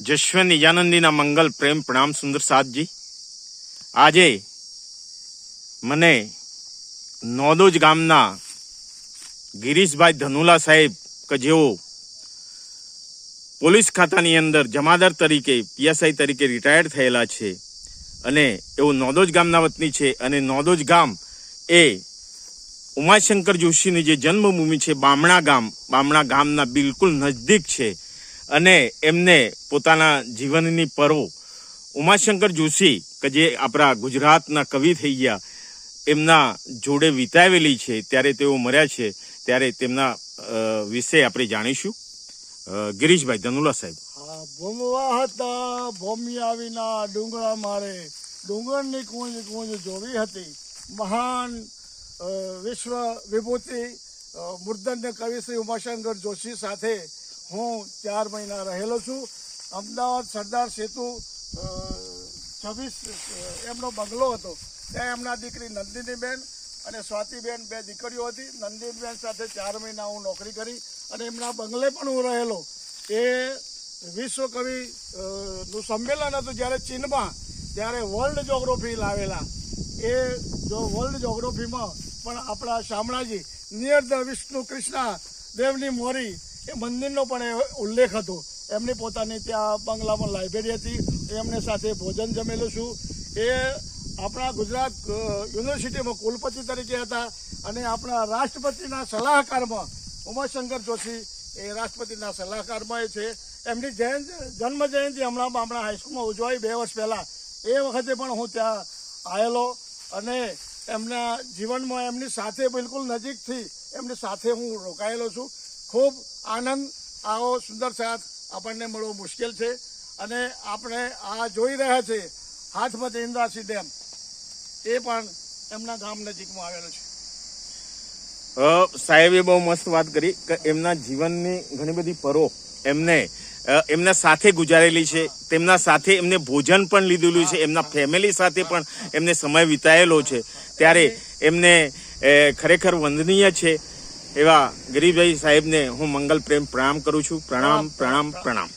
જશવંત નિજાનંદીના મંગલ પ્રેમ પ્રણામ સુંદર સાતજી। આજે મને નોદોજ ગામના ગિરીશભાઈ ધનુલા સાહેબ કે જેઓ પોલીસ ખાતાની અંદર જમાદાર તરીકે પીએસઆઈ તરીકે રિટાયર્ડ થયેલા છે અને એઓ નોદોજ ગામના વતની છે અને નોદોજ ગામ એ ઉમાશંકર જોશીની જે જન્મભૂમિ છે બામણા ગામના બિલકુલ નજદીક છે અને એમને પોતાના જીવનની પરો ઉમાશંકર જોશી કે જે આપણા ગુજરાતના કવિ થઈ ગયા એમના જોડે વિતાવેલી છે। ત્યારે તેઓ મર્યા છે ત્યારે તેમના વિશે આપણે જાણીશું। ગિરીશભાઈ ધનુલા સાહેબ। ભૂમવા હતા ભૂમિયા વિના ડુંગરા મારે ડુંગરની કુંજ કુંજ જોવી હતી મહાન વિશ્વ વિભૂતિ મૂર્ધન્ય કવિ શ્રી ઉમાશંકર જોશી સાથે હું 4 મહિના રહેલો છું। અમદાવાદ સરદાર સેતુ 26 એમનો બંગલો હતો, ત્યાં એમના દીકરી નંદિનીબેન અને સ્વાતિબેન 2 દીકરીઓ હતી। નંદિનીબેન સાથે 4 મહિના હું નોકરી કરી અને એમના બંગલે પણ હું રહેલો। એ વિશ્વ કવિ નું સંમેલન હતું જ્યારે ચીનમાં, ત્યારે વર્લ્ડ જોગ્રાફી લાવેલા। એ જો વર્લ્ડ જોગ્રાફીમાં પણ આપણા શામળાજી નિયર ધ વિષ્ણુ કૃષ્ણ દેવની મોરી એ મંદિરનો પણ ઉલ્લેખ હતો। એમની પોતાની ત્યાં બંગલામાં લાઇબ્રેરી હતી, એમને સાથે ભોજન જમેલું છું। એ આપણા ગુજરાત યુનિવર્સિટીમાં કુલપતિ તરીકે હતા અને આપણા રાષ્ટ્રપતિના સલાહકારમાં ઉમાશંકર જોશી એ રાષ્ટ્રપતિના સલાહકારમાં એ છે। એમની જન્મ જયંતિ હમણાં હાઈસ્કૂલમાં ઉજવાઈ 2 વર્ષ પહેલાં, એ વખતે પણ હું ત્યાં આવેલો અને એમના જીવનમાં એમની સાથે બિલકુલ નજીકથી એમની સાથે હું રોકાયેલો છું। ખૂબ આનંદ, આવો સુંદર સાથ આપણને મળવો મુશ્કેલ છે અને આપણે આ જોઈ રહ્યા છે હાથમતી ઇન્દ્રાસી ડેમ, એ પણ એમના ગામ નજીકમાં આવેલો છે। સાહેબે બહુ મસ્ત વાત કરી કે એમના જીવનની ઘણી બધી પરો એમના સાથે ગુજારેલી છે, તેમના સાથે એમને ભોજન પણ લીધેલું છે, એમના ફેમિલી સાથે પણ એમને સમય વિતાયેલો છે। ત્યારે એમને ખરેખર વંદનીય છે એવા ગિરીશભાઈ સાહેબને હું મંગલ પ્રેમ પ્રણામ કરું છું। પ્રણામ પ્રણામ પ્રણામ।